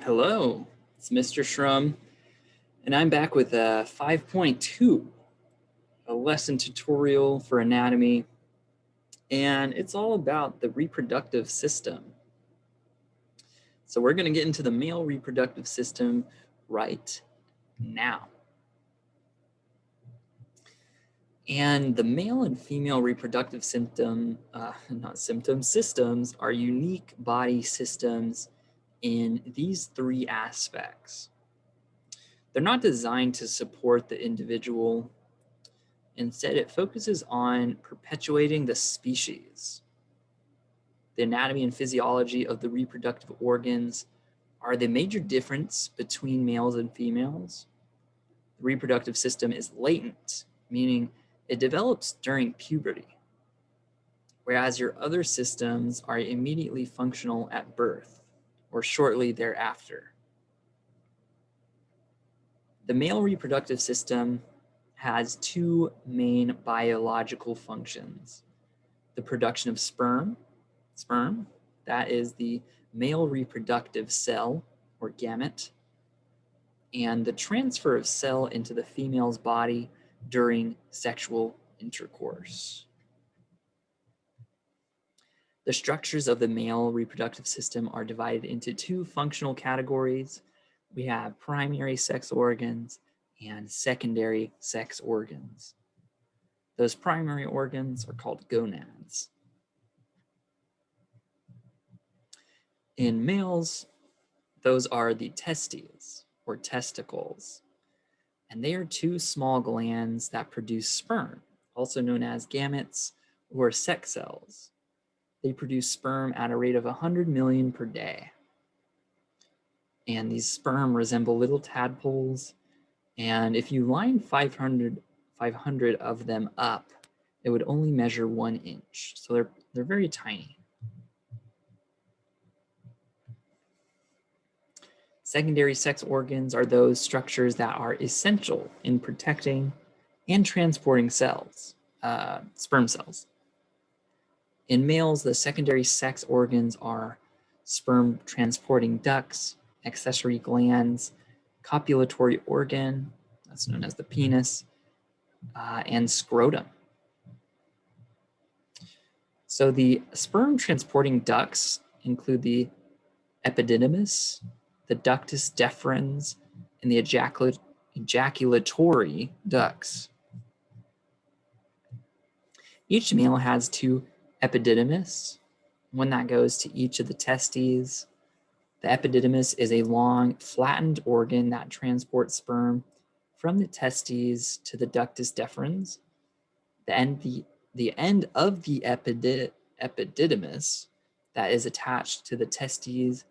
Hello, it's Mr. Shrum, and I'm back with 5.2, a lesson tutorial for anatomy, and it's all about the reproductive system. So we're going to get into the male reproductive system right now. And the male and female reproductive systems are unique body systems in these three aspects. They're not designed to support the individual. Instead, it focuses on perpetuating the species. The anatomy and physiology of the reproductive organs are the major difference between males and females. The reproductive system is latent, meaning it develops during puberty, whereas your other systems are immediately functional at birth or shortly thereafter. The male reproductive system has two main biological functions. The production of sperm, that is the male reproductive cell or gamete, and the transfer of cell into the female's body during sexual intercourse. The structures of the male reproductive system are divided into two functional categories. We have primary sex organs and secondary sex organs. Those primary organs are called gonads. In males, those are the testes or testicles, and they are two small glands that produce sperm, also known as gametes or sex cells. They produce sperm at a rate of 100 million per day. And these sperm resemble little tadpoles. And if you line 500 of them up, it would only measure 1 inch. So they're very tiny. Secondary sex organs are those structures that are essential in protecting and transporting cells, sperm cells. In males, the secondary sex organs are sperm transporting ducts, accessory glands, copulatory organ, that's known as the penis, and scrotum. So the sperm transporting ducts include the Epididymis, the Ductus Deferens, and the ejaculatory ducts. Each male has two Epididymis, one that goes to each of the testes. The epididymis is a long, flattened organ that transports sperm from the testes to the ductus deferens. The end of the epididymis that is attached to the testes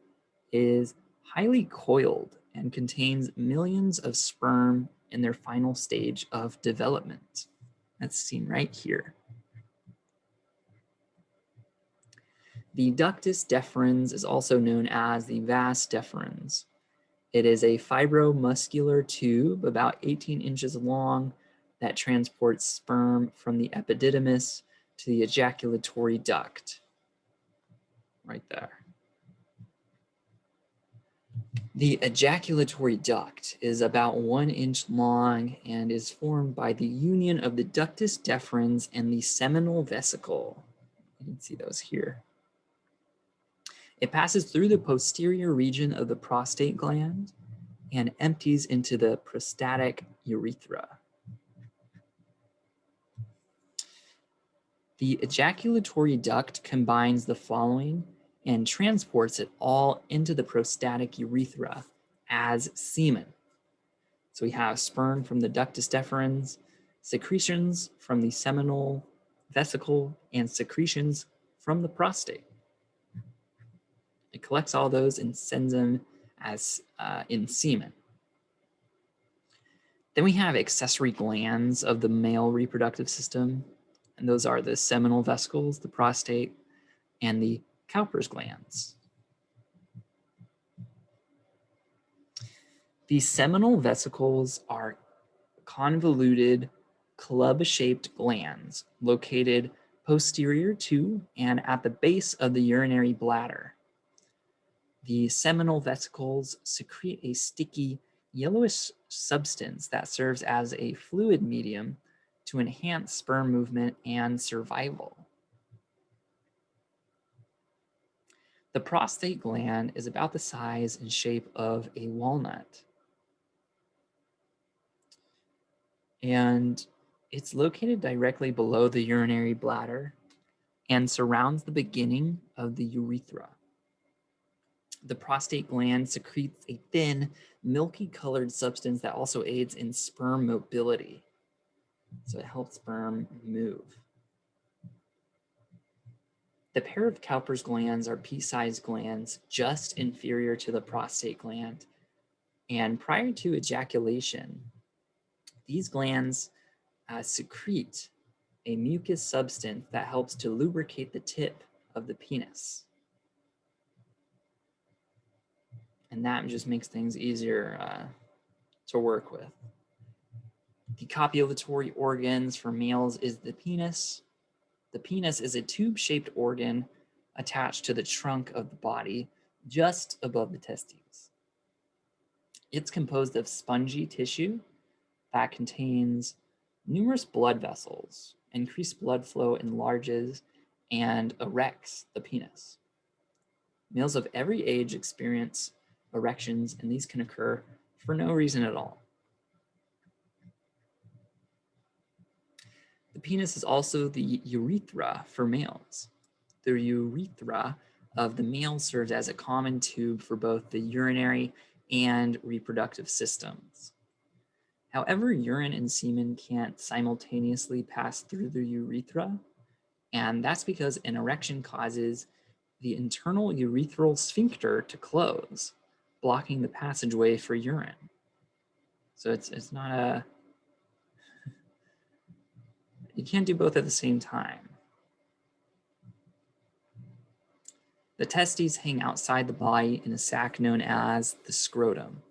is highly coiled and contains millions of sperm in their final stage of development. That's seen right here. The ductus deferens is also known as the vas deferens. It is a fibromuscular tube about 18 inches long that transports sperm from the epididymis to the ejaculatory duct. Right there. The ejaculatory duct is about 1 inch long and is formed by the union of the ductus deferens and the seminal vesicle. You can see those here. It passes through the posterior region of the prostate gland and empties into the prostatic urethra. The ejaculatory duct combines the following and transports it all into the prostatic urethra as semen. So we have sperm from the ductus deferens, secretions from the seminal vesicle, and secretions from the prostate. It collects all those and sends them as in semen. Then we have accessory glands of the male reproductive system, and those are the seminal vesicles, the prostate, and the Cowper's glands. The seminal vesicles are convoluted, club-shaped glands located posterior to and at the base of the urinary bladder. The seminal vesicles secrete a sticky yellowish substance that serves as a fluid medium to enhance sperm movement and survival. The prostate gland is about the size and shape of a walnut. And it's located directly below the urinary bladder and surrounds the beginning of the urethra. The prostate gland secretes a thin, milky colored substance that also aids in sperm mobility. So it helps sperm move. The pair of Cowper's glands are pea-sized glands just inferior to the prostate gland. And prior to ejaculation, these glands secrete a mucus substance that helps to lubricate the tip of the penis. And that just makes things easier to work with. The copulatory organs for males is the penis. The penis is a tube-shaped organ attached to the trunk of the body just above the testes. It's composed of spongy tissue that contains numerous blood vessels. Increased blood flow enlarges and erects the penis. Males of every age experience erections, and these can occur for no reason at all. The penis is also the urethra for males. The urethra of the male serves as a common tube for both the urinary and reproductive systems. However, urine and semen can't simultaneously pass through the urethra, and that's because an erection causes the internal urethral sphincter to close, blocking the passageway for urine. So it's not a, you can't do both at the same time. The testes hang outside the body in a sac known as the scrotum.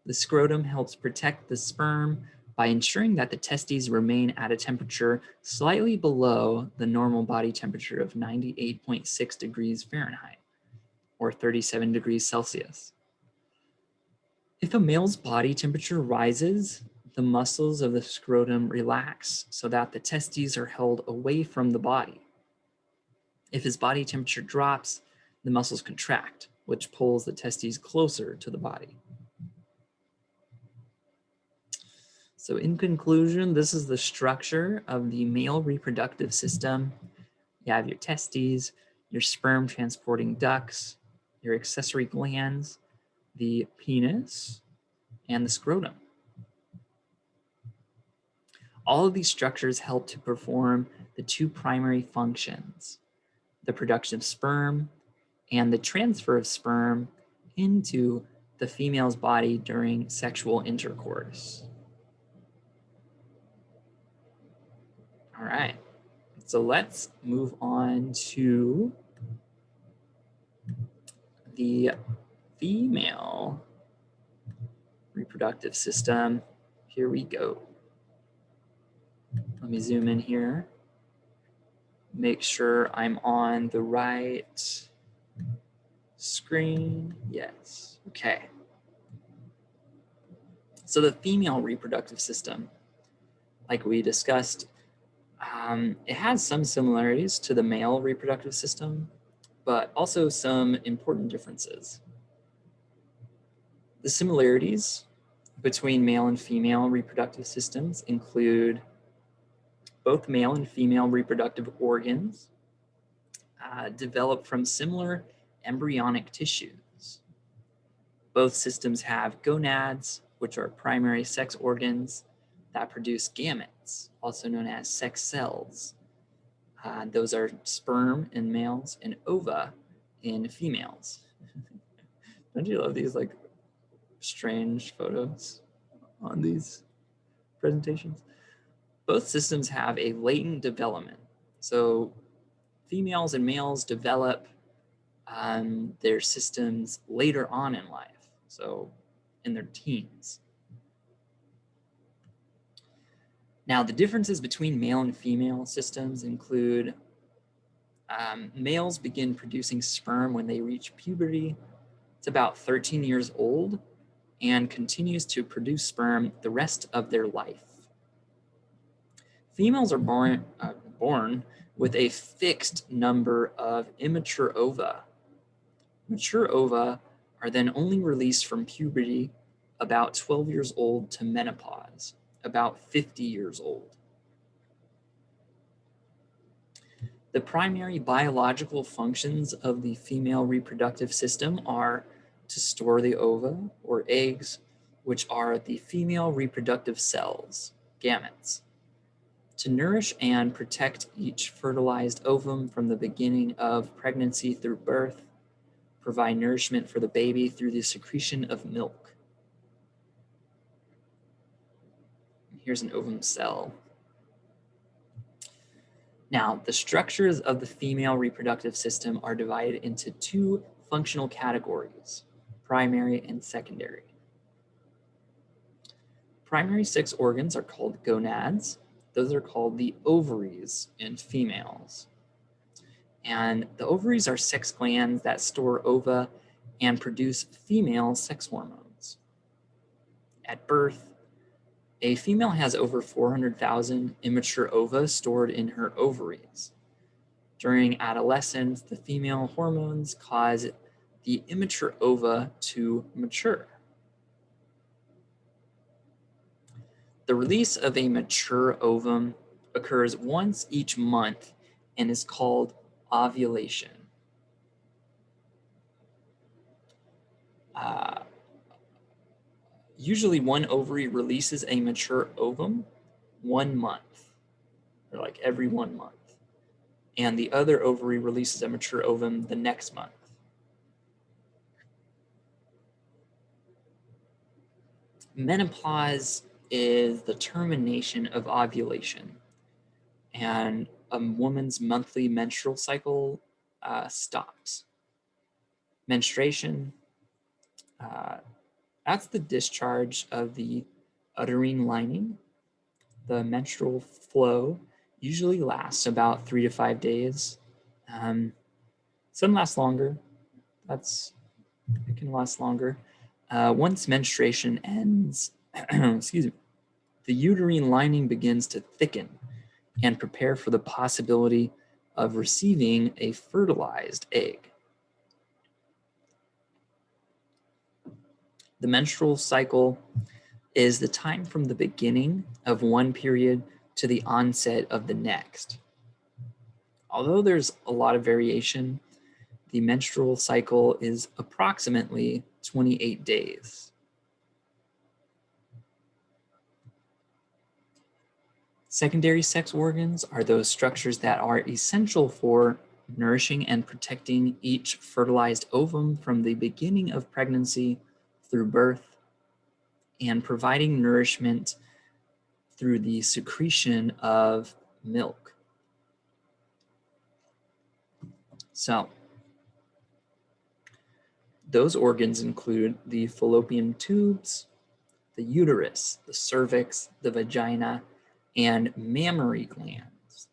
The scrotum helps protect the sperm by ensuring that the testes remain at a temperature slightly below the normal body temperature of 98.6 degrees Fahrenheit, or 37 degrees Celsius. If a male's body temperature rises, the muscles of the scrotum relax so that the testes are held away from the body. If his body temperature drops, the muscles contract, which pulls the testes closer to the body. So in conclusion, this is the structure of the male reproductive system. You have your testes, your sperm transporting ducts, your accessory glands, the penis, and the scrotum. All of these structures help to perform the two primary functions, the production of sperm and the transfer of sperm into the female's body during sexual intercourse. All right, so let's move on to the female reproductive system. Here we go. Let me zoom in here. Make sure I'm on the right screen. Yes, okay. So the female reproductive system, like we discussed, it has some similarities to the male reproductive system, but also some important differences. The similarities between male and female reproductive systems include both male and female reproductive organs develop from similar embryonic tissues. Both systems have gonads, which are primary sex organs that produce gametes, also known as sex cells. Those are sperm in males and ova in females. Don't you love these like strange photos on these presentations? Both systems have a latent development. So females and males develop their systems later on in life, so in their teens. Now, the differences between male and female systems include males begin producing sperm when they reach puberty, It's about 13 years old and continues to produce sperm the rest of their life. Females are born with a fixed number of immature ova. Mature ova are then only released from puberty about 12 years old to menopause, about 50 years old. The primary biological functions of the female reproductive system are to store the ova or eggs, which are the female reproductive cells, gametes, to nourish and protect each fertilized ovum from the beginning of pregnancy through birth, provide nourishment for the baby through the secretion of milk. Here's an ovum cell. Now, the structures of the female reproductive system are divided into two functional categories, primary and secondary. Primary sex organs are called gonads. Those are called the ovaries in females. And the ovaries are sex glands that store ova and produce female sex hormones. At birth, a female has over 400,000 immature ova stored in her ovaries. During adolescence, the female hormones cause the immature ova to mature. The release of a mature ovum occurs once each month and is called ovulation. Usually one ovary releases a mature ovum 1 month, or like every 1 month. And the other ovary releases a mature ovum the next month. Menopause is the termination of ovulation, and a woman's monthly menstrual cycle stops. Menstruation, that's the discharge of the uterine lining. The menstrual flow usually lasts about 3 to 5 days. Some last longer. It can last longer. Once menstruation ends, excuse me, the uterine lining begins to thicken and prepare for the possibility of receiving a fertilized egg. The menstrual cycle is the time from the beginning of one period to the onset of the next. Although there's a lot of variation, the menstrual cycle is approximately 28 days. Secondary sex organs are those structures that are essential for nourishing and protecting each fertilized ovum from the beginning of pregnancy through birth, and providing nourishment through the secretion of milk. So, those organs include the fallopian tubes, the uterus, the cervix, the vagina, and mammary glands.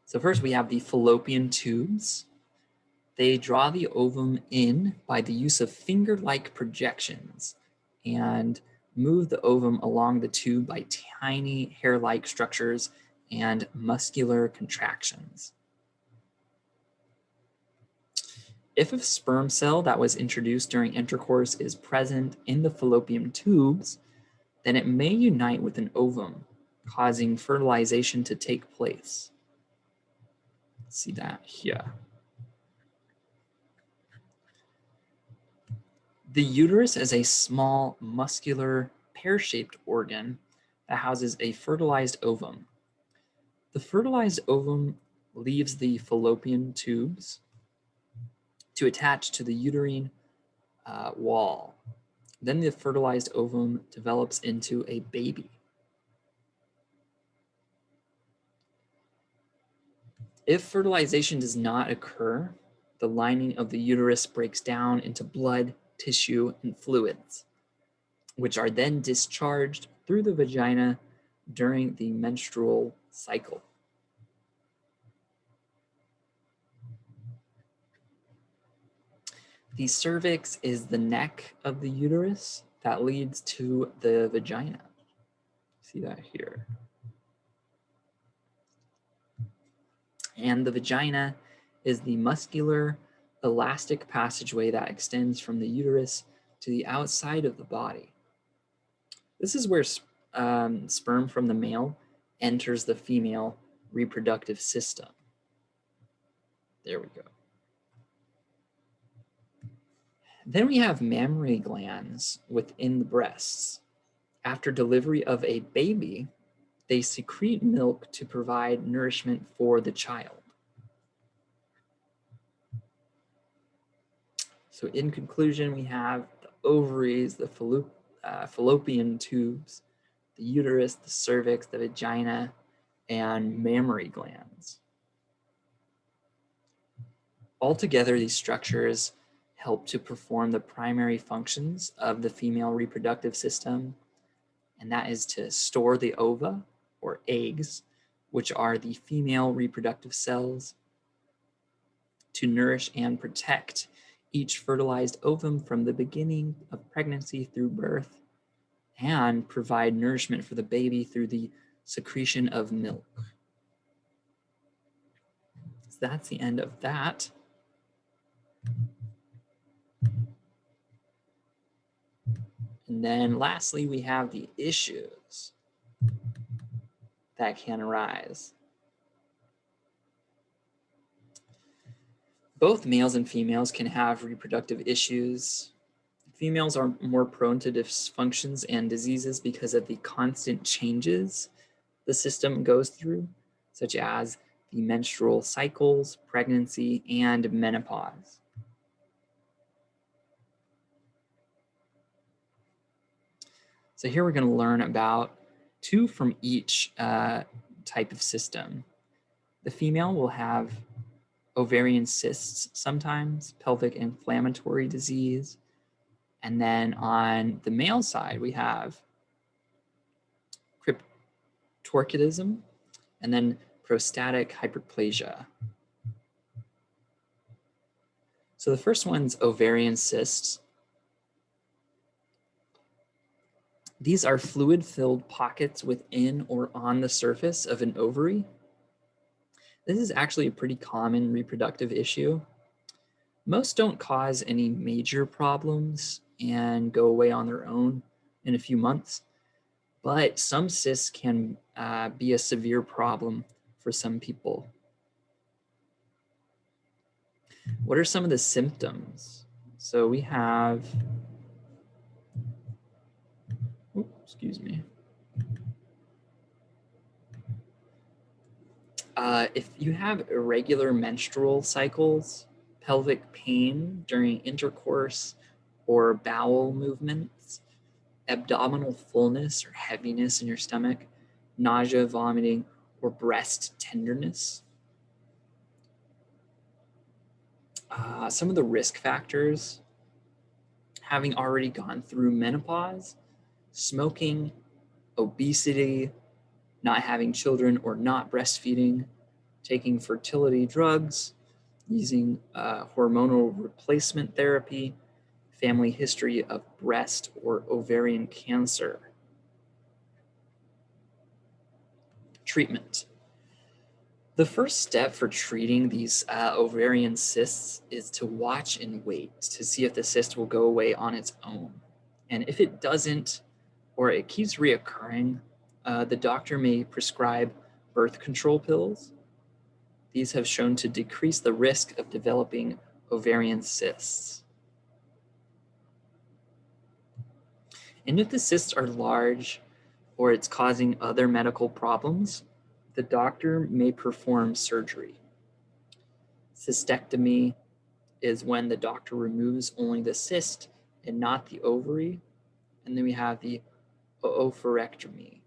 So first we have the fallopian tubes. They draw the ovum in by the use of finger-like projections and move the ovum along the tube by tiny hair-like structures and muscular contractions. If a sperm cell that was introduced during intercourse is present in the fallopian tubes, then it may unite with an ovum, causing fertilization to take place. See that here. The uterus is a small, muscular, pear-shaped organ that houses a fertilized ovum. The fertilized ovum leaves the fallopian tubes to attach to the uterine wall. Then the fertilized ovum develops into a baby. If fertilization does not occur, the lining of the uterus breaks down into blood, tissue, and fluids, which are then discharged through the vagina during the menstrual cycle. The cervix is the neck of the uterus that leads to the vagina. See that here. And the vagina is the muscular, elastic passageway that extends from the uterus to the outside of the body. This is where sperm from the male enters the female reproductive system. There we go. Then we have mammary glands within the breasts. After delivery of a baby, they secrete milk to provide nourishment for the child. So in conclusion, we have the ovaries, the fallopian tubes, the uterus, the cervix, the vagina, and mammary glands. Altogether, these structures help to perform the primary functions of the female reproductive system, and that is to store the ova, or eggs, which are the female reproductive cells, to nourish and protect each fertilized ovum from the beginning of pregnancy through birth, and provide nourishment for the baby through the secretion of milk. So that's the end of that. And then lastly, we have the issues that can arise. Both males and females can have reproductive issues. Females are more prone to dysfunctions and diseases because of the constant changes the system goes through, such as the menstrual cycles, pregnancy, and menopause. So here we're going to learn about two from each type of system. The female will have ovarian cysts sometimes, pelvic inflammatory disease, and then on the male side, we have Cryptorchidism, and then prostatic hyperplasia. So the first one's ovarian cysts. These are fluid-filled pockets within or on the surface of an ovary. This is actually a pretty common reproductive issue. Most don't cause any major problems and go away on their own in a few months, but some cysts can be a severe problem for some people. What are some of the symptoms? So we have, excuse me. If you have irregular menstrual cycles, pelvic pain during intercourse or bowel movements, abdominal fullness or heaviness in your stomach, nausea, vomiting, or breast tenderness. Some of the risk factors: having already gone through menopause, smoking, obesity, not having children or not breastfeeding, taking fertility drugs, using hormonal replacement therapy, family history of breast or ovarian cancer. Treatment. The first step for treating these ovarian cysts is to watch and wait to see if the cyst will go away on its own. And if it doesn't, or it keeps reoccurring, the doctor may prescribe birth control pills. These have shown to decrease the risk of developing ovarian cysts. And if the cysts are large or it's causing other medical problems, the doctor may perform surgery. Cystectomy is when the doctor removes only the cyst and not the ovary. And then we have the oophorectomy.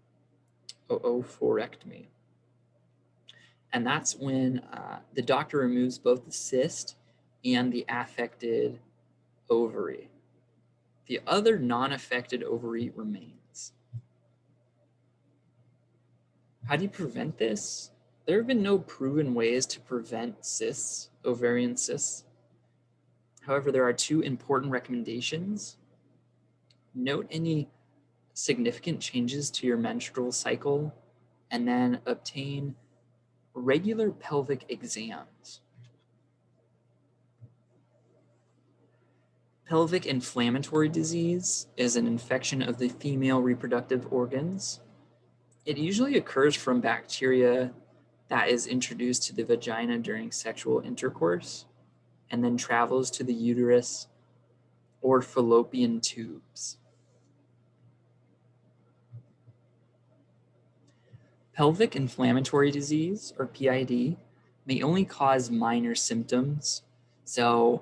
And that's when the doctor removes both the cyst and the affected ovary. The other non-affected ovary remains. How do you prevent this? There have been no proven ways to prevent cysts, ovarian cysts. However, there are two important recommendations. Note any significant changes to your menstrual cycle, and then obtain regular pelvic exams. Pelvic inflammatory disease is an infection of the female reproductive organs. It usually occurs from bacteria that is introduced to the vagina during sexual intercourse and then travels to the uterus or fallopian tubes. Pelvic inflammatory disease, or PID, may only cause minor symptoms, so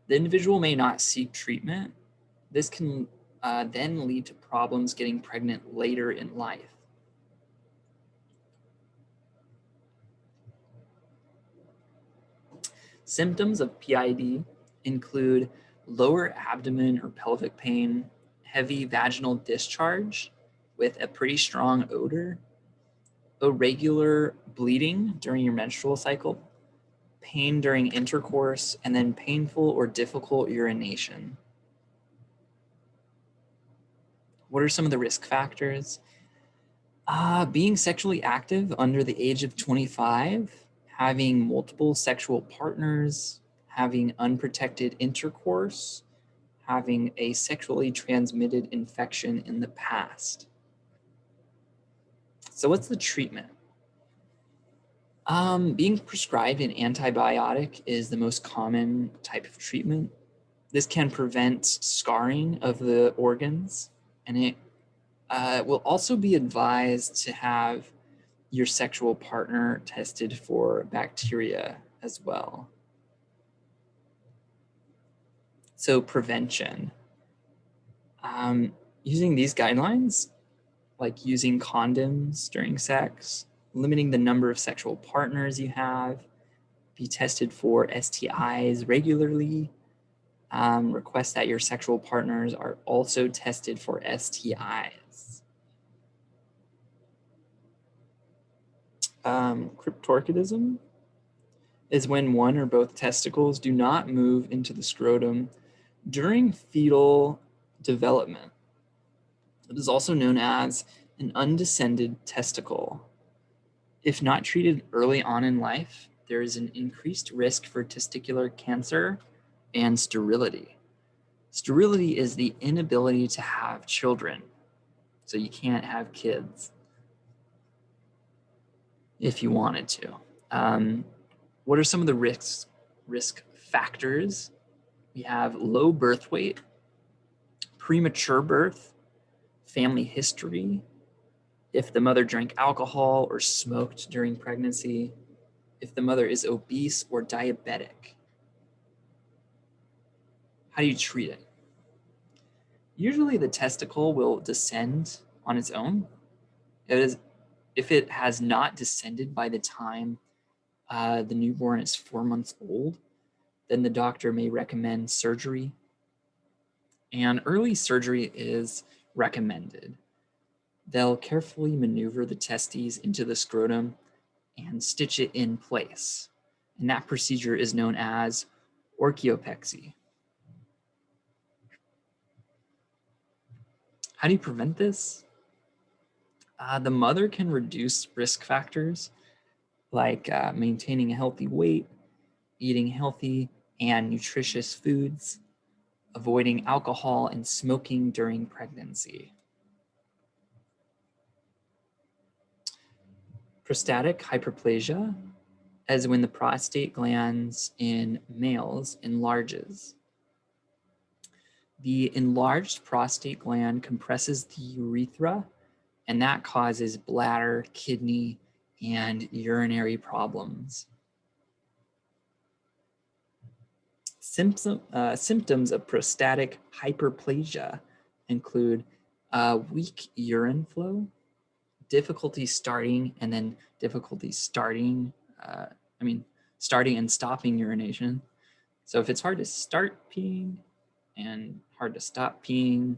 the individual may not seek treatment. This can then lead to problems getting pregnant later in life. Symptoms of PID include lower abdomen or pelvic pain, heavy vaginal discharge with a pretty strong odor, irregular bleeding during your menstrual cycle, pain during intercourse, and then painful or difficult urination. What are some of the risk factors? Being sexually active under the age of 25, having multiple sexual partners, having unprotected intercourse, having a sexually transmitted infection in the past. So what's the treatment? Being prescribed an antibiotic is the most common type of treatment. This can prevent scarring of the organs, and it will also be advised to have your sexual partner tested for bacteria as well. So prevention. Using these guidelines, like using condoms during sex, limiting the number of sexual partners you have, be tested for STIs regularly, request that your sexual partners are also tested for STIs. Cryptorchidism is when one or both testicles do not move into the scrotum during fetal development. It is also known as an undescended testicle. If not treated early on in life, there is an increased risk for testicular cancer and sterility. Sterility is the inability to have children. So you can't have kids if you wanted to. What are some of the risk factors? We have low birth weight, premature birth, family history, if the mother drank alcohol or smoked during pregnancy, if the mother is obese or diabetic. How do you treat it? Usually the testicle will descend on its own. If it has not descended by the time the newborn is 4 months old, then the doctor may recommend surgery. And early surgery is recommended. They'll carefully maneuver the testes into the scrotum and stitch it in place. And that procedure is known as Orchiopexy. How do you prevent this? The mother can reduce risk factors like maintaining a healthy weight, eating healthy and nutritious foods, avoiding alcohol and smoking during pregnancy. Prostatic hyperplasia is when the prostate glands in males enlarges. The enlarged prostate gland compresses the urethra, and that causes bladder, kidney, and urinary problems. Symptoms of prostatic hyperplasia include weak urine flow, difficulty starting, and then difficulty starting and stopping urination. So if it's hard to start peeing and hard to stop peeing,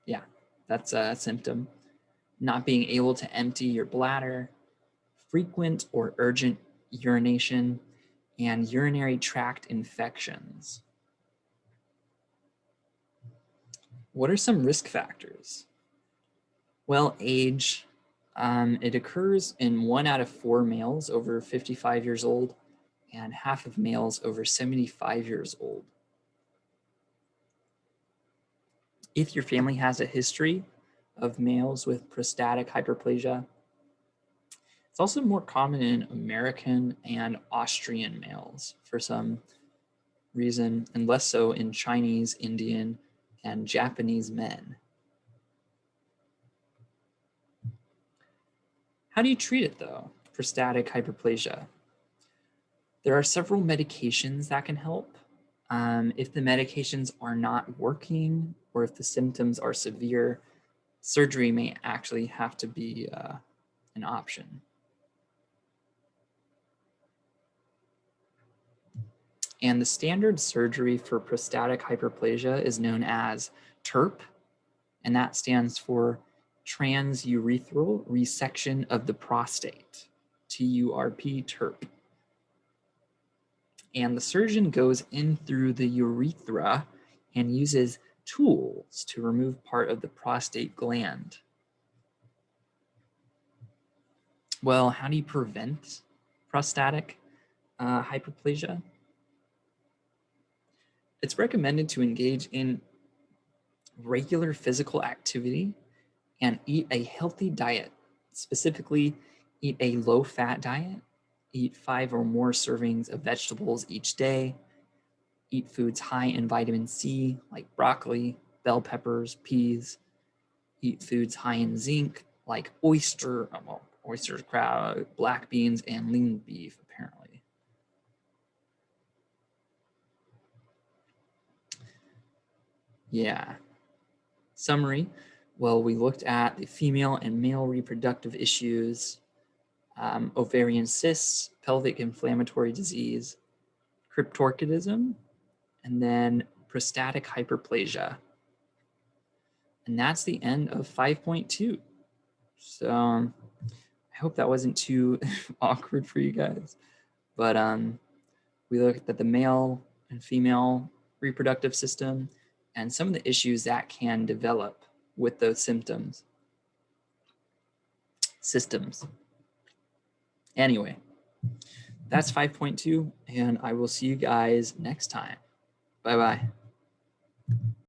yeah, that's a symptom. Not being able to empty your bladder, frequent or urgent urination, and urinary tract infections. What are some risk factors? Well, age. It occurs in 1 out of 4 males over 55 years old and half of males over 75 years old. If your family has a history of males with prostatic hyperplasia, it's also more common in American and Austrian males for some reason, and less so in Chinese, Indian, and Japanese men. How do you treat it though, prostatic hyperplasia? There are several medications that can help. If the medications are not working or if the symptoms are severe, surgery may actually have to be an option. And the standard surgery for prostatic hyperplasia is known as TURP, and that stands for transurethral resection of the prostate, TURP, TURP. And the surgeon goes in through the urethra and uses tools to remove part of the prostate gland. Well, how do you prevent prostatic hyperplasia? It's recommended to engage in regular physical activity and eat a healthy diet. Specifically, eat a low-fat diet, eat 5 or more servings of vegetables each day, eat foods high in vitamin C like broccoli, bell peppers, peas, eat foods high in zinc like oysters, crab, black beans, and lean beef, apparently. Yeah. Summary, well, we looked at the female and male reproductive issues, ovarian cysts, pelvic inflammatory disease, cryptorchidism, and then prostatic hyperplasia. And that's the end of 5.2. So I hope that wasn't too awkward for you guys. But we looked at the male and female reproductive system and some of the issues that can develop with those systems. Anyway, that's 5.2, and I will see you guys next time. Bye-bye.